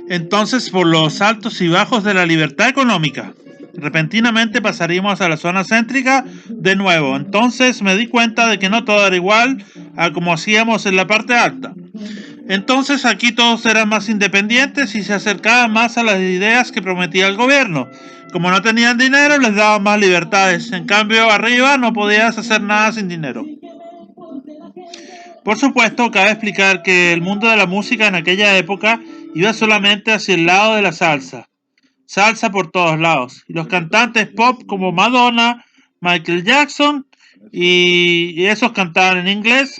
Entonces, por los altos y bajos de la libertad económica, repentinamente pasaríamos a la zona céntrica de nuevo. Entonces me di cuenta de que no todo era igual a como hacíamos en la parte alta. Entonces aquí todos eran más independientes y se acercaban más a las ideas que prometía el gobierno. Como no tenían dinero, les daban más libertades. En cambio, arriba no podías hacer nada sin dinero. Por supuesto, cabe explicar que el mundo de la música en aquella época iba solamente hacia el lado de la salsa. Salsa por todos lados. Y los cantantes pop como Madonna, Michael Jackson y esos cantaban en inglés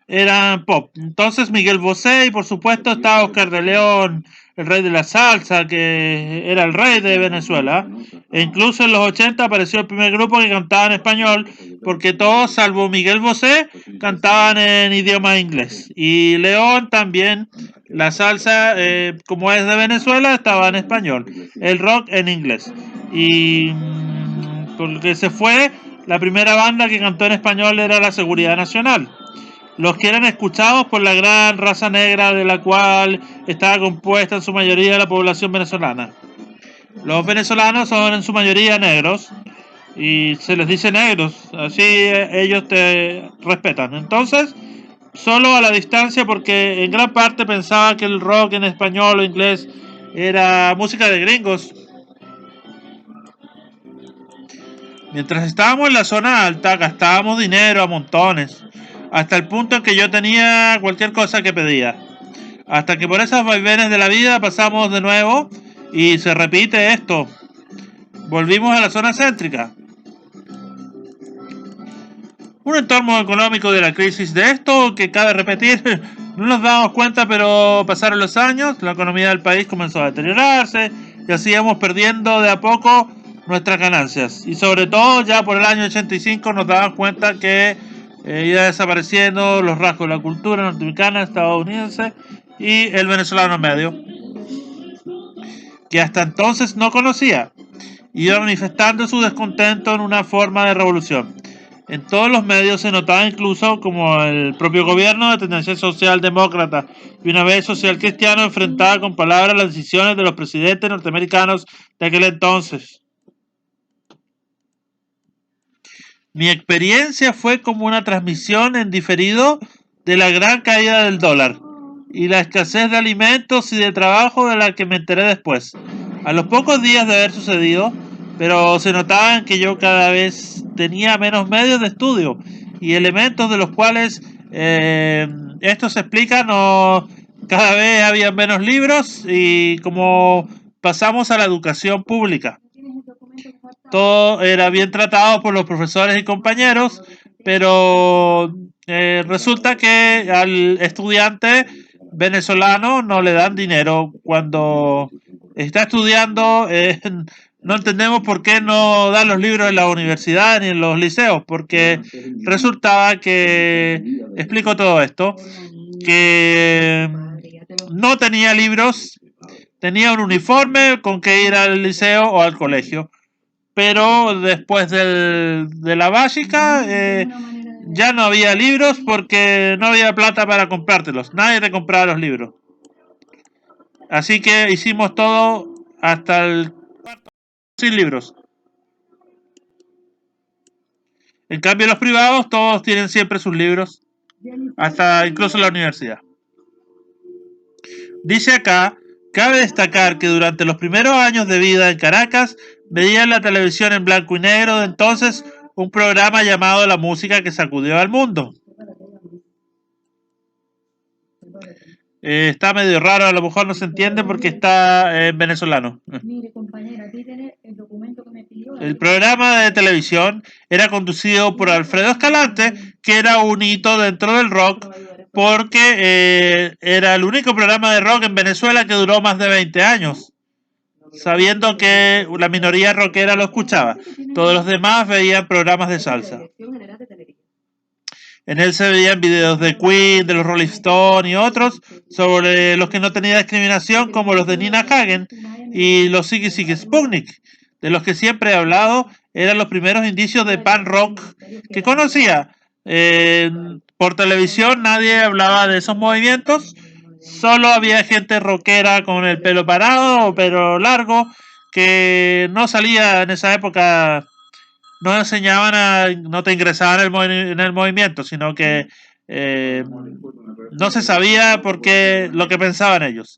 eran pop. Entonces Miguel Bosé y por supuesto estaba Oscar de León, el rey de la salsa, que era el rey de Venezuela. E incluso en los 80 apareció el primer grupo que cantaba en español, porque todos, salvo Miguel Bosé, cantaban en idioma inglés. Y León también, la salsa, como es de Venezuela, estaba en español. El rock en inglés. Y porque se fue, la primera banda que cantó en español era la Seguridad Nacional, los que eran escuchados por la gran raza negra de la cual estaba compuesta en su mayoría la población venezolana. Los venezolanos son en su mayoría negros y se les dice negros, así ellos te respetan. Entonces, solo a la distancia, porque en gran parte pensaba que el rock en español o inglés era música de gringos. Mientras estábamos en la zona alta, gastábamos dinero a montones, hasta el punto en que yo tenía cualquier cosa que pedía. Hasta que por esas vaivenes de la vida pasamos de nuevo y se repite esto. Volvimos a la zona céntrica. Un entorno económico de la crisis de esto que cabe repetir. No nos damos cuenta, pero pasaron los años, la economía del país comenzó a deteriorarse y así íbamos perdiendo de a poco nuestras ganancias. Y sobre todo ya por el año 85 nos damos cuenta que iba desapareciendo los rasgos de la cultura norteamericana, estadounidense y el venezolano medio, que hasta entonces no conocía, iba manifestando su descontento en una forma de revolución. En todos los medios se notaba incluso como el propio gobierno de tendencia socialdemócrata y una vez social cristiano enfrentaba con palabras las decisiones de los presidentes norteamericanos de aquel entonces. Mi experiencia fue como una transmisión en diferido de la gran caída del dólar y la escasez de alimentos y de trabajo de la que me enteré después. A los pocos días de haber sucedido, pero se notaba que yo cada vez tenía menos medios de estudio y elementos de los cuales esto se explica, no, cada vez había menos libros y como pasamos a la educación pública. Todo era bien tratado por los profesores y compañeros, pero resulta que al estudiante venezolano no le dan dinero cuando está estudiando. No entendemos por qué no dan los libros en la universidad ni en los liceos, porque resultaba que, explico todo esto, que no tenía libros, tenía un uniforme con que ir al liceo o al colegio, pero después de la básica ya no había libros porque no había plata para comprártelos, nadie te compraba los libros, así que hicimos todo hasta el sin libros. En cambio los privados todos tienen siempre sus libros, hasta incluso la universidad. Dice acá, cabe destacar que durante los primeros años de vida en Caracas veía en la televisión en blanco y negro de entonces un programa llamado La Música que Sacudió al Mundo. Está medio raro, a lo mejor no se entiende porque está en venezolano. El programa de televisión era conducido por Alfredo Escalante, que era un hito dentro del rock, porque era el único programa de rock en Venezuela que duró más de 20 años, sabiendo que la minoría rockera lo escuchaba. Todos los demás veían programas de salsa. En él se veían videos de Queen, de los Rolling Stones y otros sobre los que no tenía discriminación, como los de Nina Hagen y los Ziggy Ziggy Sputnik, de los que siempre he hablado. Eran los primeros indicios de punk rock que conocía. Por televisión nadie hablaba de esos movimientos, Solo había gente rockera con el pelo parado o pelo largo que no salía en esa época, no enseñaban no te ingresaban en el movimiento, sino que eh, no se sabía por qué lo que pensaban ellos.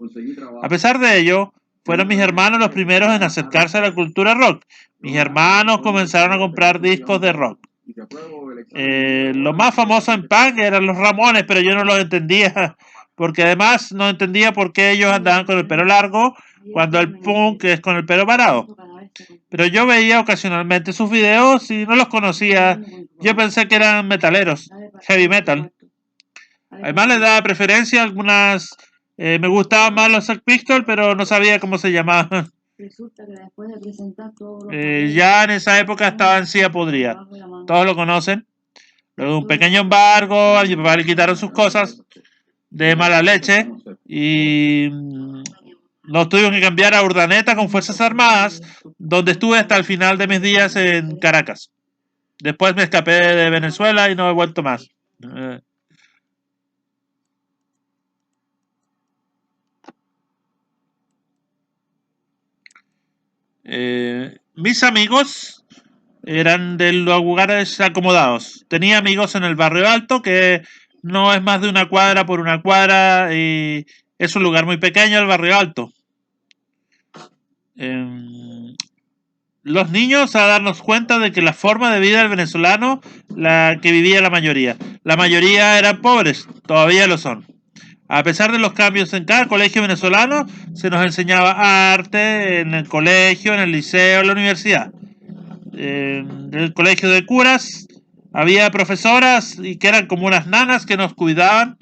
A pesar de ello, fueron mis hermanos los primeros en acercarse a la cultura rock. Mis hermanos comenzaron a comprar discos de rock. Lo más famoso en punk eran los Ramones, pero yo no los entendía, porque además no entendía por qué ellos andaban con el pelo largo cuando el punk es con el pelo parado. Pero yo veía ocasionalmente sus videos y no los conocía. Yo pensé que eran metaleros, heavy metal. Además les daba preferencia a algunas. Me gustaban más los Sex Pistols, pero no sabía cómo se llamaban. Ya en esa época estaba en silla podrida. Todos lo conocen. Luego un pequeño embargo, a mi papá le quitaron sus cosas de mala leche y nos tuvimos que cambiar a Urdaneta con Fuerzas Armadas, donde estuve hasta el final de mis días en Caracas. Después me escapé de Venezuela y no he vuelto más. Mis amigos eran de los lugares acomodados. Tenía amigos en el barrio alto, que no es más de una cuadra por una cuadra, y es un lugar muy pequeño el barrio alto. Los niños a darnos cuenta de que la forma de vida del venezolano, la que vivía la mayoría eran pobres, todavía lo son. A pesar de los cambios en cada colegio venezolano, se nos enseñaba arte en el colegio, en el liceo, en la universidad. En el colegio de curas había profesoras y que eran como unas nanas que nos cuidaban.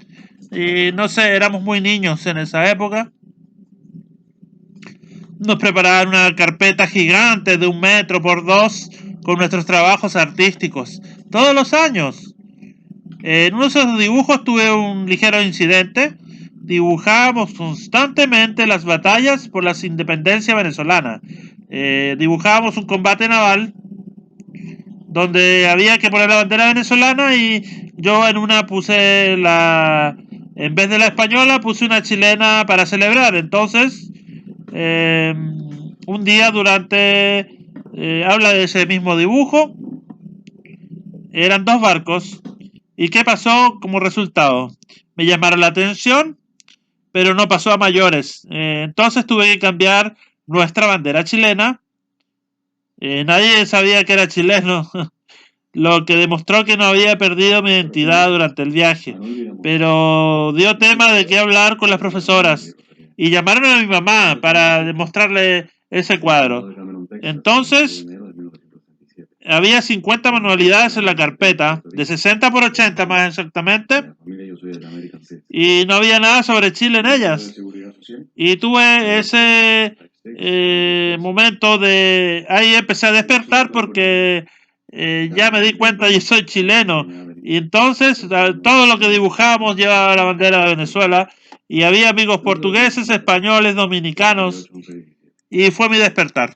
Y no sé, éramos muy niños en esa época. Nos preparaban una carpeta gigante de 1 metro por 2 con nuestros trabajos artísticos. Todos los años. En uno de esos dibujos tuve un ligero incidente. Dibujábamos constantemente las batallas por la independencia venezolana. Dibujábamos un combate naval donde había que poner la bandera venezolana y yo en una puse en vez de la española puse una chilena para celebrar. Entonces, un día habla de ese mismo dibujo, eran 2 barcos. ¿Y qué pasó como resultado? Me llamaron la atención, pero no pasó a mayores. Entonces tuve que cambiar nuestra bandera chilena. Nadie sabía que era chileno, lo que demostró que no había perdido mi identidad durante el viaje. Pero dio tema de qué hablar con las profesoras y llamaron a mi mamá para demostrarle ese cuadro. Entonces, había 50 manualidades en la carpeta, de 60 por 80 más exactamente, y no había nada sobre Chile en ellas. Y tuve ese momento de... Ahí empecé a despertar porque ya me di cuenta que yo soy chileno. Y entonces todo lo que dibujábamos llevaba la bandera de Venezuela. Y había amigos portugueses, españoles, dominicanos. Y fue mi despertar.